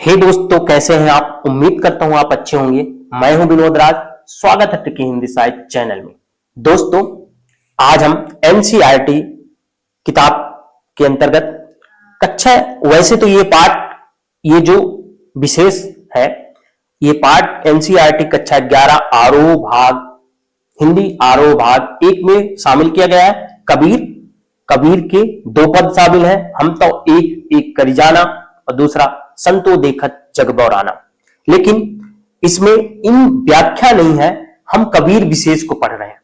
हे दोस्तों, कैसे हैं आप। उम्मीद करता हूं आप अच्छे होंगे। मैं हूं विनोद राज। स्वागत है ट्रिकी हिंदी साइट चैनल में। दोस्तों, आज हम एनसीईआरटी किताब के अंतर्गत कक्षा, वैसे तो ये जो विशेष है, ये पाठ एनसीईआरटी कक्षा 11 आरोह भाग हिंदी आरोह भाग 1 में शामिल किया गया है। कबीर के 2 पद शामिल है। हम तो एक करी जाना और दूसरा संतो देखत जग बौराना। लेकिन इसमें इन व्याख्या नहीं है, हम कबीर विशेष को पढ़ रहे हैं।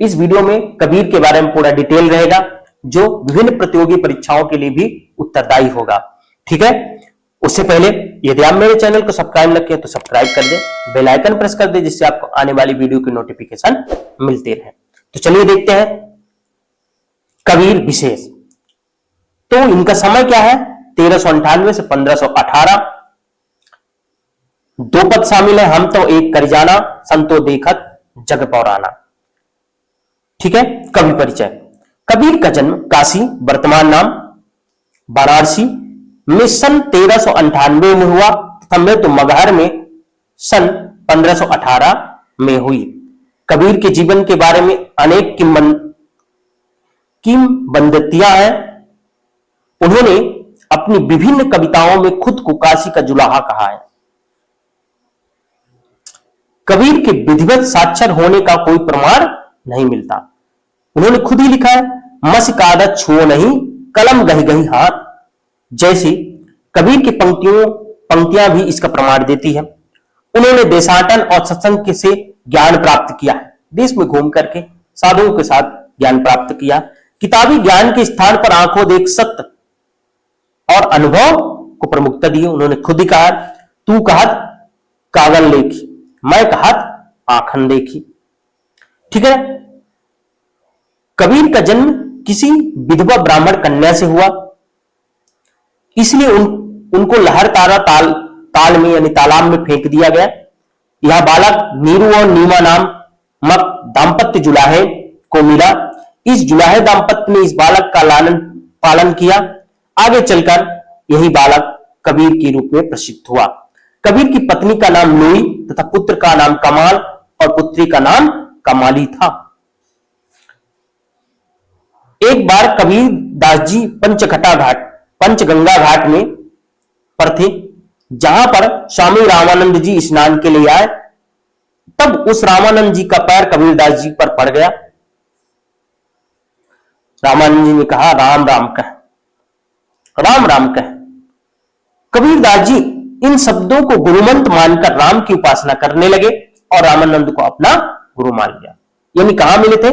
इस वीडियो में कबीर के बारे में पूरा डिटेल रहेगा, जो विभिन्न प्रतियोगी परीक्षाओं के लिए भी उत्तरदायी होगा। ठीक है, उससे पहले यदि आप मेरे चैनल को सब्सक्राइब न किया तो सब्सक्राइब कर दे, बेल आइकन प्रेस कर दे, जिससे आपको आने वाली वीडियो की नोटिफिकेशन मिलते रहे। तो चलिए देखते हैं कबीर विशेष। तो इनका समय क्या है? 1398 से 1518। 2 पद शामिल है। हम तो एक कर जाना, संतो देखत जग पौराना। ठीक है। कवि परिचय। कबीर का जन्म काशी, वर्तमान नाम वाराणसी में सन 1398 में हुआ तथा मृत्यु मगहर में सन 1518 में हुई। कबीर के जीवन के बारे में अनेक किंवदंतियां हैं। उन्होंने अपनी विभिन्न कविताओं में खुद को काशी का जुलाहा कहा है। कबीर के विधिवत साक्षर होने का कोई प्रमाण नहीं मिलता। उन्होंने खुद ही लिखा है, मस कागज छुओ नहीं, कलम गही गही हाथ। जैसे कबीर की पंक्तियां भी इसका प्रमाण देती है। उन्होंने देशाटन और सत्संग से ज्ञान प्राप्त किया है। देश में घूम करके साधुओं के साथ ज्ञान प्राप्त किया। किताबी ज्ञान के स्थान पर आंखों देख सत्य और अनुभव को प्रमुखता दी। उन्होंने खुद ही कहा, तू कहत कागल लेखी, मैं कहत आखन देखी। ठीक है। कबीर का जन्म किसी विधवा ब्राह्मण कन्या से हुआ, इसलिए उनको लहर तारा ताल में यानी तालाब में फेंक दिया गया। यह बालक नीरू और नीमा नामक दाम्पत्य जुलाहे को मिला। इस जुलाहे दाम्पत्य ने इस बालक का लालन पालन किया। आगे चलकर यही बालक कबीर के रूप में प्रसिद्ध हुआ। कबीर की पत्नी का नाम लोई तथा पुत्र का नाम कमाल और पुत्री का नाम कमाली था। एक बार कबीर दास जी पंचगंगा घाट में पर थे, जहां पर स्वामी रामानंद जी स्नान के लिए आए। तब उस रामानंद जी का पैर कबीरदास जी पर पड़ गया। रामानंद जी ने कहा, राम राम कह, राम राम कह। कबीरदास जी इन शब्दों को गुरुमंत्र मानकर राम की उपासना करने लगे और रामानंद को अपना गुरु मान लिया। यानी कहां मिले थे?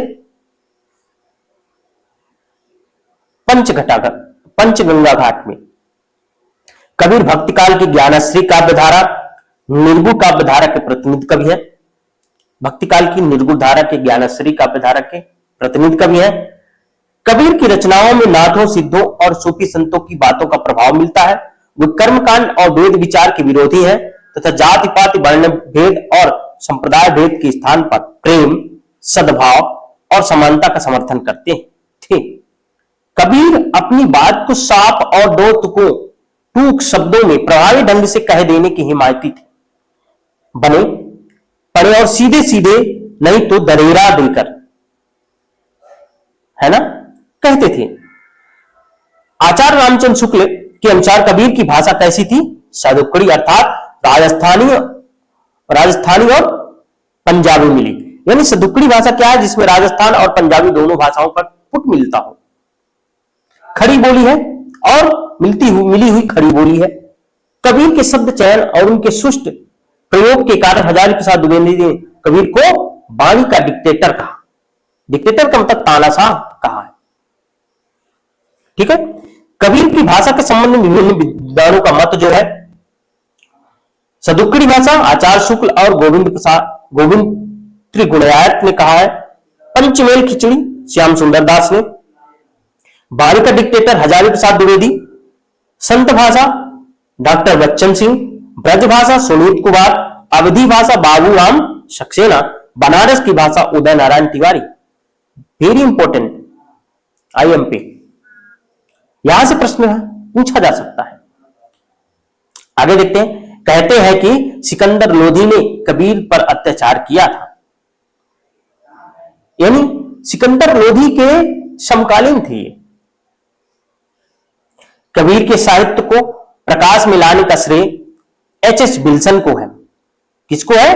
पंचगंगा घाट में। कबीर भक्तिकाल की ज्ञानश्री काव्यधारा, निर्गुण काव्यधारा के प्रतिनिधि कवि है। भक्तिकाल की निर्गुण धारा के ज्ञानश्री काव्यधारा के प्रतिनिधि कवि है। कबीर की रचनाओं में नाथों, सिद्धों और सूफी संतों की बातों का प्रभाव मिलता है। वे कर्मकांड और वेद विचार के विरोधी हैं तथा जाति पाति वर्ण भेद और संप्रदाय भेद के स्थान पर प्रेम, सद्भाव और समानता का समर्थन करते थे। कबीर अपनी बात को साफ और 2 टूक शब्दों में प्रभावी ढंग से कह देने की हिमायती थे। बने पड़े और सीधे सीधे, नहीं तो दरेरा देकर, है ना, कहते थे। आचार्य रामचंद्र शुक्ल के अनुसार कबीर की भाषा कैसी थी? सदुक्कड़ी अर्थात राजस्थानी और पंजाबी मिली। यानी सदुक्कड़ी भाषा क्या है? जिसमें राजस्थान और पंजाबी दोनों भाषाओं का पुट मिलता हो। खड़ी बोली है और मिली हुई खड़ी बोली है। कबीर के शब्द चयन और उनके सुष्ट प्रयोग के कारण हजारी प्रसाद द्विवेदी ने कबीर को वाणी का डिक्टेटर कहा। डिक्टेटर का मतलब तानाशाह कहा है। ठीक है। कबीर की भाषा के संबंध में विभिन्न विद्वानों का मत जो है, सदुक्कड़ी भाषा आचार्य शुक्ल और गोविंद त्रिगुणायत ने कहा है। पंचमेल खिचड़ी श्याम सुंदर दास ने। वाणी का डिक्टेटर हजारी प्रसाद द्विवेदी। संत भाषा डॉक्टर बच्चन सिंह। ब्रज भाषा सुनीत कुमार। अवधी भाषा बाबू राम सक्सेना। बनारस की भाषा Uday Narayan Tiwari. Very important, IMP। यहां से प्रश्न पूछा जा सकता है। आगे देखते हैं। कहते हैं कि सिकंदर लोधी ने कबीर पर अत्याचार किया था, यानी सिकंदर लोधी के समकालीन थे। कबीर के साहित्य को प्रकाश में लाने का श्रेय एच विल्सन को है। किसको है?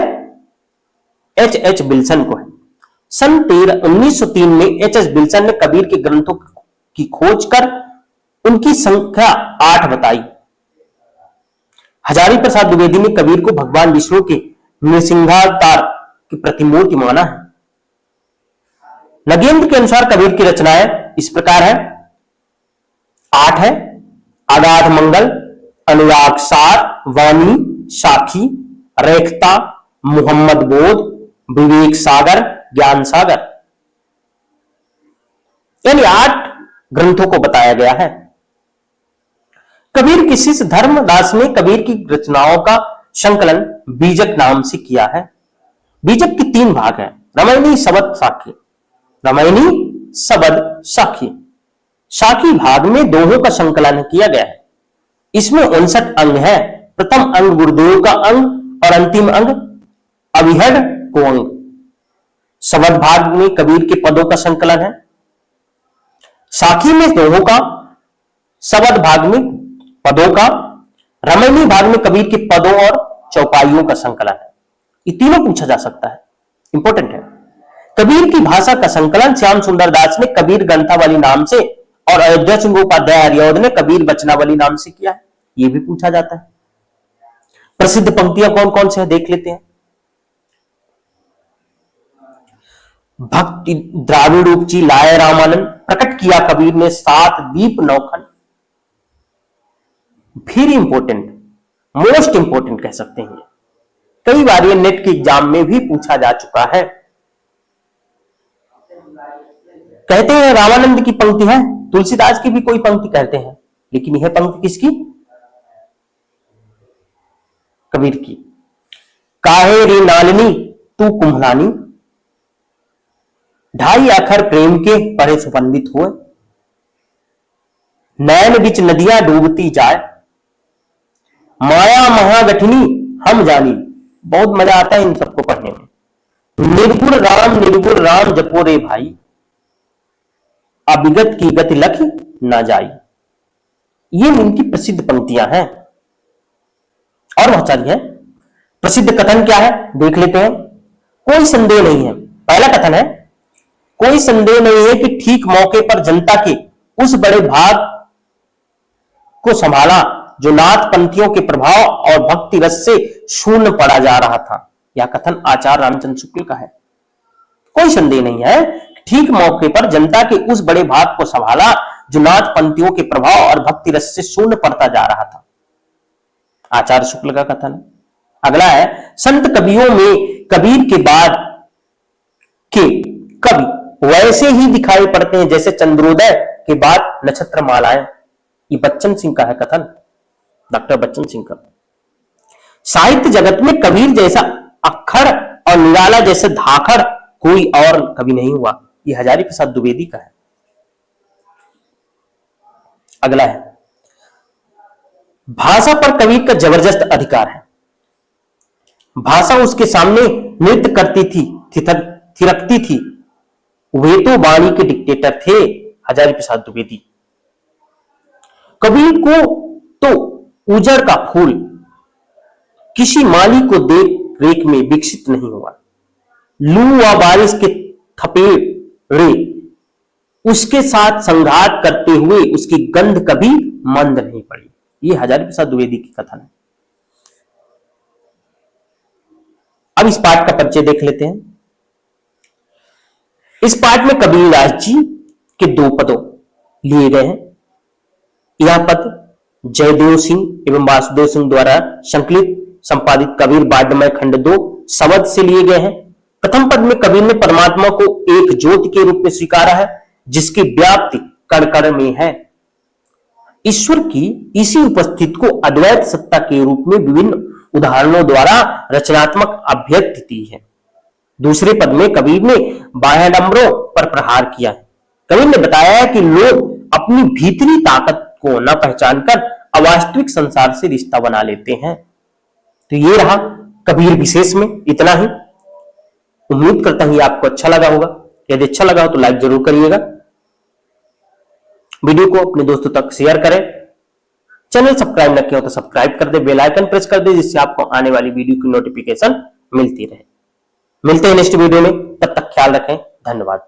एच विल्सन को है। सन 1903 में एच विल्सन ने कबीर के ग्रंथों की खोज कर उनकी संख्या 8 बताई। हजारी प्रसाद द्विवेदी ने कबीर को भगवान विष्णु के नृसिंहावतार की प्रतिमूर्ति माना है। नगेंद्र के अनुसार कबीर की रचनाएं इस प्रकार है, 8 है। अगाध मंगल, अनुराग सार, वाणी, साखी, रेखता, मोहम्मद बोध, विवेक सागर, ज्ञान सागर, यानी 8 ग्रंथों को बताया गया है। कबीर के शिष्य धर्मदास ने कबीर की रचनाओं का संकलन बीजक नाम से किया है। बीजक के 3 भाग हैं, रामायणी, शबद, साखी। रामायणी, शबद, साखी। साखी भाग में दोहों का संकलन किया गया है। इसमें 59 अंग है। प्रथम अंग गुरुदेव का अंग और अंतिम अंग अभिहड को अंग। शबद भाग में कबीर के पदों का संकलन है। साखी में दोहों का, शबद भाग में पदों का, रामायणी भाग में कबीर के पदों और चौपाइयों का संकलन है। ये तीनों पूछा जा सकता है, इंपॉर्टेंट है। कबीर की भाषा का संकलन श्याम सुंदर दास ने कबीर ग्रंथावली नाम से और अयोध्या सिंह उपाध्याय हरिऔध ने कबीर वचनावली नाम से किया है। यह भी पूछा जाता है। प्रसिद्ध पंक्तियां कौन कौन से हैं देख लेते हैं। भक्ति द्राविड़ उपजी लाए रामानंद, प्रकट किया कबीर ने 7 दीप 9 खंड। वेरी इंपॉर्टेंट, मोस्ट इंपॉर्टेंट कह सकते हैं। कई बार ये नेट के एग्जाम में भी पूछा जा चुका है। कहते हैं रामानंद की पंक्ति है, तुलसीदास की भी कोई पंक्ति कहते हैं, लेकिन यह पंक्ति किसकी? कबीर की। काहे रे नालनी तू कुम्भलानी, ढाई अखर प्रेम के परे सुपंडित हुए, नैन बिच नदियां डूबती जाए, माया महागठिनी हम जानी। बहुत मजा आता है इन सबको पढ़ने में। निर्गुण राम जपो रे भाई, अविगत की गति लख ना जाई। ये इनकी प्रसिद्ध पंक्तियां हैं और बहुत सारी है। प्रसिद्ध कथन क्या है देख लेते हैं। कोई संदेह नहीं है, पहला कथन है, कोई संदेह नहीं है कि ठीक मौके पर जनता के उस बड़े भाग को संभाला जो नाथ पंथियों के प्रभाव और भक्ति रस से शून्य पड़ा जा रहा था। यह कथन आचार्य रामचंद्र शुक्ल का है। कोई संदेह नहीं है, ठीक मौके पर जनता के उस बड़े भाग को संभाला जो नाथ पंथियों के प्रभाव और भक्ति रस से शून्य पड़ता जा रहा था। आचार्य शुक्ल का कथन है। अगला है, संत कवियों में कबीर के बाद के कवि वैसे ही दिखाई पड़ते हैं जैसे चंद्रोदय के बाद नक्षत्र मालाएं। ये बच्चन सिंह का है कथन, डॉक्टर बच्चन सिंह का। साहित्य जगत में कबीर जैसा अक्खर और निराला जैसे धाखड़ कोई और कवि नहीं हुआ। ये हजारी प्रसाद द्विवेदी का है। अगला है, भाषा पर कबीर का जबरदस्त अधिकार है। भाषा उसके सामने नृत्य करती थी, थिरकती थी। वे तो वाणी के डिक्टेटर थे, हजारी प्रसाद द्विवेदी। कबीर को तो उजड़ का फूल किसी माली को देख रेख में विकसित नहीं हुआ। लू व बारिश के थपेड़े उसके साथ संघात करते हुए उसकी गंध कभी मंद नहीं पड़ी। ये हजारी प्रसाद द्विवेदी की कथन है। अब इस पाठ का परिचय देख लेते हैं। इस पाठ में कबीरदास जी के 2 पदों लिए गए हैं। यह पद जयदेव सिंह एवं वासुदेव सिंह द्वारा संकलित संपादित कबीर वाड्यमय खंड 2 शबद से लिए गए हैं। प्रथम पद में कबीर ने परमात्मा को एक ज्योति के रूप में स्वीकारा है जिसकी व्याप्ति कण कण में है। ईश्वर की इसी उपस्थिति को अद्वैत सत्ता के रूप में विभिन्न उदाहरणों द्वारा रचनात्मक अभिव्यक्ति दी है। दूसरे पद में कबीर ने बाह्याडंबरों पर प्रहार किया है। कबीर ने बताया है कि लोग अपनी भीतरी ताकत को न पहचानकर अवास्तविक संसार से रिश्ता बना लेते हैं। तो ये रहा कबीर विशेष में इतना ही। उम्मीद करता हूं आपको अच्छा लगा होगा। यदि अच्छा लगा हो तो लाइक जरूर करिएगा, वीडियो को अपने दोस्तों तक शेयर करें, चैनल सब्सक्राइब न किया हो तो सब्सक्राइब कर दे, बेल आइकन प्रेस कर दे, जिससे आपको आने वाली वीडियो की नोटिफिकेशन मिलती रहे। मिलते हैं नेक्स्ट वीडियो में, तब तक ख्याल रखें, धन्यवाद।